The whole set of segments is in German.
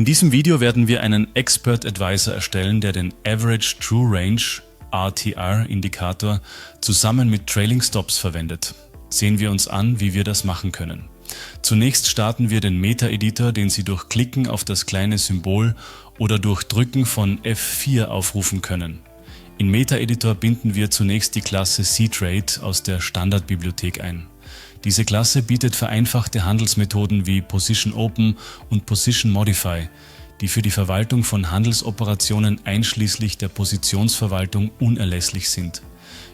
In diesem Video werden wir einen Expert Advisor erstellen, der den Average True Range (ATR) Indikator zusammen mit Trailing Stops verwendet. Sehen wir uns an, wie wir das machen können. Zunächst starten wir den Meta-Editor, den Sie durch Klicken auf das kleine Symbol oder durch Drücken von F4 aufrufen können. In Meta-Editor binden wir zunächst die Klasse cTrade aus der Standardbibliothek ein. Diese Klasse bietet vereinfachte Handelsmethoden wie Position Open und Position Modify, die für die Verwaltung von Handelsoperationen einschließlich der Positionsverwaltung unerlässlich sind.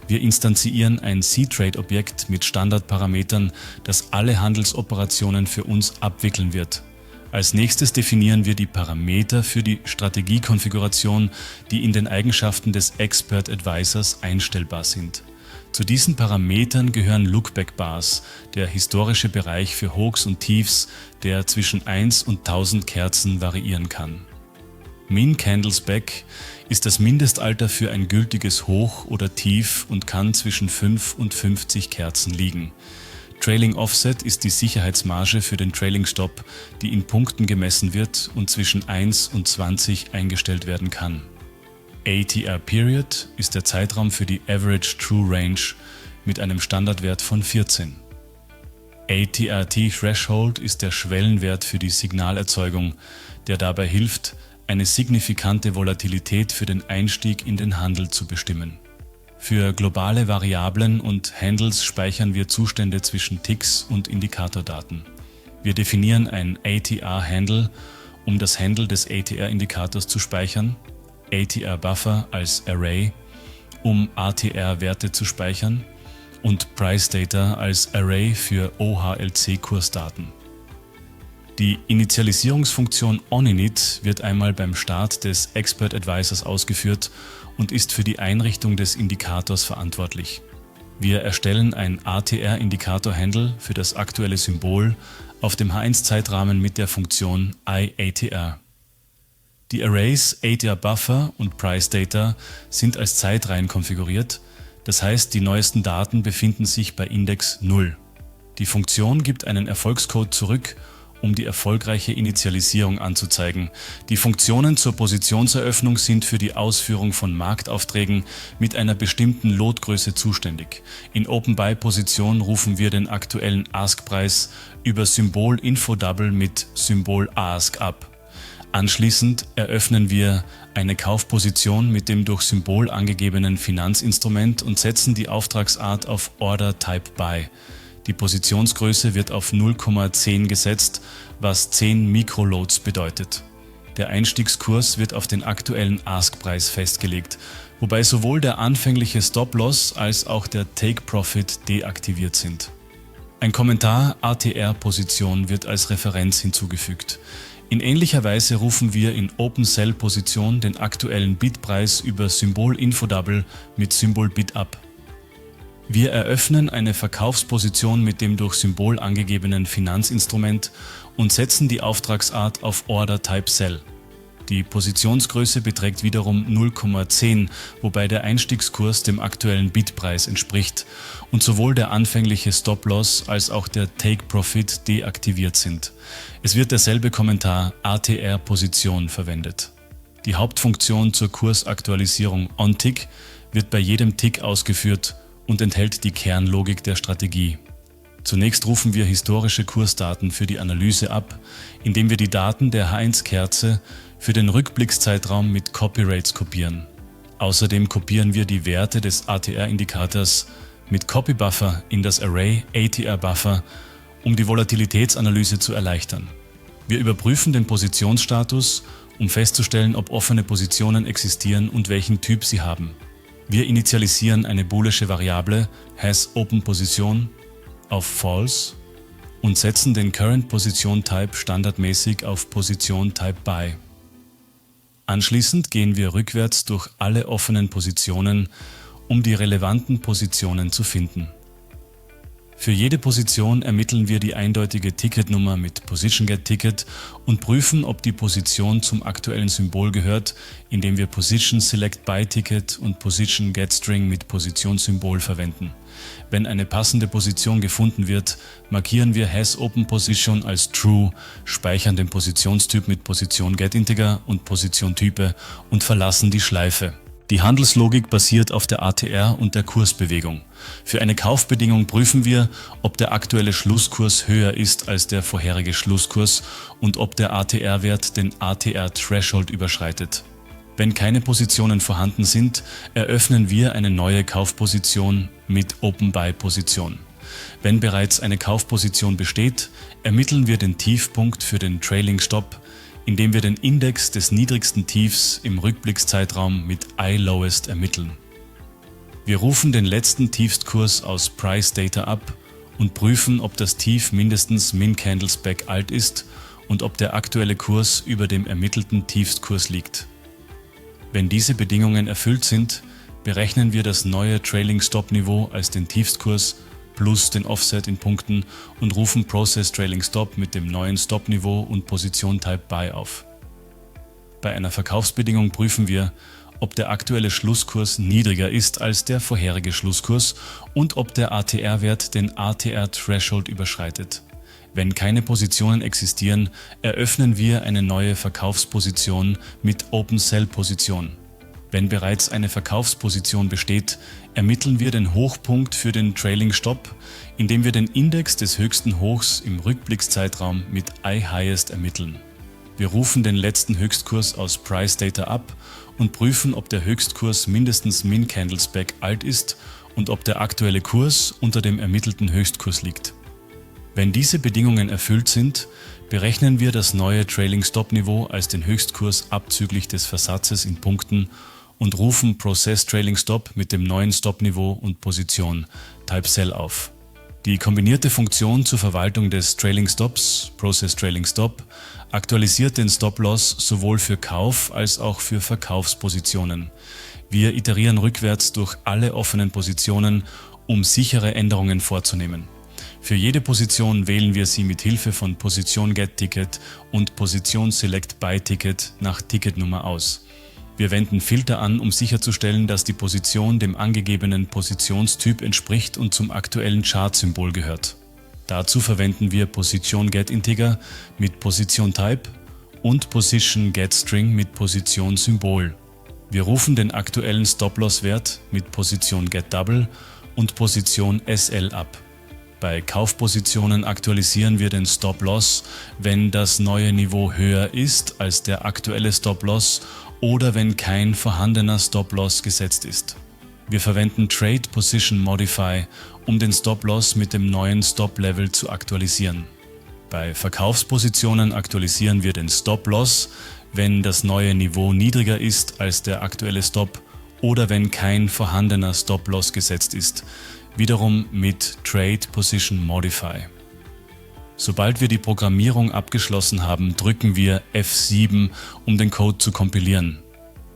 Wir instanzieren ein cTrade-Objekt mit Standardparametern, das alle Handelsoperationen für uns abwickeln wird. Als nächstes definieren wir die Parameter für die Strategiekonfiguration, die in den Eigenschaften des Expert Advisors einstellbar sind. Zu diesen Parametern gehören Lookback-Bars, der historische Bereich für Hochs und Tiefs, der zwischen 1 und 1000 Kerzen variieren kann. Min Candles Back ist das Mindestalter für ein gültiges Hoch oder Tief und kann zwischen 5 und 50 Kerzen liegen. Trailing Offset ist die Sicherheitsmarge für den Trailing Stop, die in Punkten gemessen wird und zwischen 1 und 20 eingestellt werden kann. ATR Period ist der Zeitraum für die Average True Range mit einem Standardwert von 14. ATRT Threshold ist der Schwellenwert für die Signalerzeugung, der dabei hilft, eine signifikante Volatilität für den Einstieg in den Handel zu bestimmen. Für globale Variablen und Handles speichern wir Zustände zwischen Ticks und Indikatordaten. Wir definieren ein ATR-Handle, um das Handle des ATR-Indikators zu speichern, ATR-Buffer als Array, um ATR-Werte zu speichern und Price Data als Array für OHLC-Kursdaten. Die Initialisierungsfunktion onInit wird einmal beim Start des Expert Advisors ausgeführt und ist für die Einrichtung des Indikators verantwortlich. Wir erstellen ein ATR-Indikator-Handle für das aktuelle Symbol auf dem H1-Zeitrahmen mit der Funktion IATR. Die Arrays ATR-Buffer und Price Data sind als Zeitreihen konfiguriert, das heißt, die neuesten Daten befinden sich bei Index 0. Die Funktion gibt einen Erfolgscode zurück, um die erfolgreiche Initialisierung anzuzeigen. Die Funktionen zur Positionseröffnung sind für die Ausführung von Marktaufträgen mit einer bestimmten Lotgröße zuständig. In Open-Buy-Position rufen wir den aktuellen Ask-Preis über Symbol InfoDouble mit Symbol Ask ab. Anschließend eröffnen wir eine Kaufposition mit dem durch Symbol angegebenen Finanzinstrument und setzen die Auftragsart auf Order Type Buy. Die Positionsgröße wird auf 0,10 gesetzt, was 10 Mikroloads bedeutet. Der Einstiegskurs wird auf den aktuellen Ask-Preis festgelegt, wobei sowohl der anfängliche Stop-Loss als auch der Take-Profit deaktiviert sind. Ein Kommentar ATR-Position wird als Referenz hinzugefügt. In ähnlicher Weise rufen wir in Open-Sell-Position den aktuellen Bidpreis über Symbol InfoDouble mit Symbol Bid ab. Wir eröffnen eine Verkaufsposition mit dem durch Symbol angegebenen Finanzinstrument und setzen die Auftragsart auf Order Type Sell. Die Positionsgröße beträgt wiederum 0,10, wobei der Einstiegskurs dem aktuellen Bidpreis entspricht und sowohl der anfängliche Stop-Loss als auch der Take-Profit deaktiviert sind. Es wird derselbe Kommentar ATR-Position verwendet. Die Hauptfunktion zur Kursaktualisierung OnTick wird bei jedem Tick ausgeführt und enthält die Kernlogik der Strategie. Zunächst rufen wir historische Kursdaten für die Analyse ab, indem wir die Daten der H1-Kerze für den Rückblickszeitraum mit Copyrates kopieren. Außerdem kopieren wir die Werte des ATR-Indikators mit Copybuffer in das Array ATR-Buffer, um die Volatilitätsanalyse zu erleichtern. Wir überprüfen den Positionsstatus, um festzustellen, ob offene Positionen existieren und welchen Typ sie haben. Wir initialisieren eine boolische Variable HasOpenPosition auf False und setzen den Current Position Type standardmäßig auf Position Type Buy. Anschließend gehen wir rückwärts durch alle offenen Positionen, um die relevanten Positionen zu finden. Für jede Position ermitteln wir die eindeutige Ticketnummer mit PositionGetTicket und prüfen, ob die Position zum aktuellen Symbol gehört, indem wir PositionSelectByTicket und PositionGetString mit Positionssymbol verwenden. Wenn eine passende Position gefunden wird, markieren wir HasOpenPosition als True, speichern den Positionstyp mit PositionGetInteger und Positiontype und verlassen die Schleife. Die Handelslogik basiert auf der ATR und der Kursbewegung. Für eine Kaufbedingung prüfen wir, ob der aktuelle Schlusskurs höher ist als der vorherige Schlusskurs und ob der ATR-Wert den ATR-Threshold überschreitet. Wenn keine Positionen vorhanden sind, eröffnen wir eine neue Kaufposition mit Open-Buy-Position. Wenn bereits eine Kaufposition besteht, ermitteln wir den Tiefpunkt für den Trailing Stop, indem wir den Index des niedrigsten Tiefs im Rückblickszeitraum mit iLowest ermitteln. Wir rufen den letzten Tiefstkurs aus Price Data ab und prüfen, ob das Tief mindestens Min Candlesback alt ist und ob der aktuelle Kurs über dem ermittelten Tiefstkurs liegt. Wenn diese Bedingungen erfüllt sind, berechnen wir das neue Trailing Stop Niveau als den Tiefstkurs plus den Offset in Punkten und rufen Process Trailing Stop mit dem neuen Stop-Niveau und Position Type Buy auf. Bei einer Verkaufsbedingung prüfen wir, ob der aktuelle Schlusskurs niedriger ist als der vorherige Schlusskurs und ob der ATR-Wert den ATR-Threshold überschreitet. Wenn keine Positionen existieren, eröffnen wir eine neue Verkaufsposition mit Open Sell Position. Wenn bereits eine Verkaufsposition besteht, ermitteln wir den Hochpunkt für den Trailing Stop, indem wir den Index des höchsten Hochs im Rückblickszeitraum mit iHighest ermitteln. Wir rufen den letzten Höchstkurs aus Price Data ab und prüfen, ob der Höchstkurs mindestens Min Candlesback alt ist und ob der aktuelle Kurs unter dem ermittelten Höchstkurs liegt. Wenn diese Bedingungen erfüllt sind, berechnen wir das neue Trailing Stop Niveau als den Höchstkurs abzüglich des Versatzes in Punkten und rufen Process Trailing Stop mit dem neuen Stop-Niveau und Position Type Sell auf. Die kombinierte Funktion zur Verwaltung des Trailing Stops, Process Trailing Stop, aktualisiert den Stop-Loss sowohl für Kauf- als auch für Verkaufspositionen. Wir iterieren rückwärts durch alle offenen Positionen, um sichere Änderungen vorzunehmen. Für jede Position wählen wir sie mit Hilfe von PositionGetTicket und PositionsSelectByTicket nach Ticketnummer aus. Wir wenden Filter an, um sicherzustellen, dass die Position dem angegebenen Positionstyp entspricht und zum aktuellen Chartsymbol gehört. Dazu verwenden wir PositionGetInteger mit PositionType und PositionGetString mit Positionssymbol. Wir rufen den aktuellen Stop-Loss-Wert mit PositionGetDouble und Position SL ab. Bei Kaufpositionen aktualisieren wir den Stop-Loss, wenn das neue Niveau höher ist als der aktuelle Stop-Loss oder wenn kein vorhandener Stop-Loss gesetzt ist. Wir verwenden Trade Position Modify, um den Stop-Loss mit dem neuen Stop-Level zu aktualisieren. Bei Verkaufspositionen aktualisieren wir den Stop-Loss, wenn das neue Niveau niedriger ist als der aktuelle Stop oder wenn kein vorhandener Stop-Loss gesetzt ist, wiederum mit Trade Position Modify. Sobald wir die Programmierung abgeschlossen haben, drücken wir F7, um den Code zu kompilieren.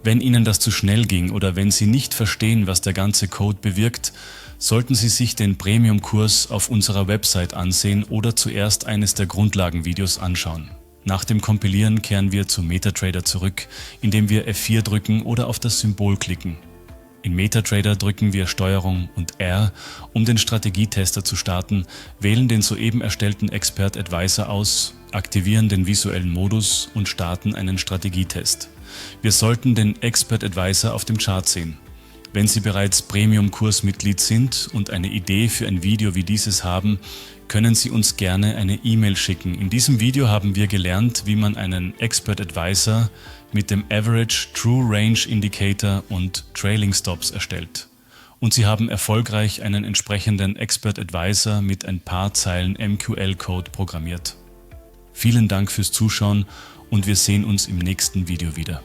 Wenn Ihnen das zu schnell ging oder wenn Sie nicht verstehen, was der ganze Code bewirkt, sollten Sie sich den Premium-Kurs auf unserer Website ansehen oder zuerst eines der Grundlagenvideos anschauen. Nach dem Kompilieren kehren wir zu MetaTrader zurück, indem wir F4 drücken oder auf das Symbol klicken. In MetaTrader drücken wir STRG und R, um den Strategietester zu starten, wählen den soeben erstellten Expert Advisor aus, aktivieren den visuellen Modus und starten einen Strategietest. Wir sollten den Expert Advisor auf dem Chart sehen. Wenn Sie bereits Premium-Kursmitglied sind und eine Idee für ein Video wie dieses haben, können Sie uns gerne eine E-Mail schicken. In diesem Video haben wir gelernt, wie man einen Expert Advisor mit dem Average True Range Indicator und Trailing Stops erstellt. Und Sie haben erfolgreich einen entsprechenden Expert Advisor mit ein paar Zeilen MQL-Code programmiert. Vielen Dank fürs Zuschauen und wir sehen uns im nächsten Video wieder.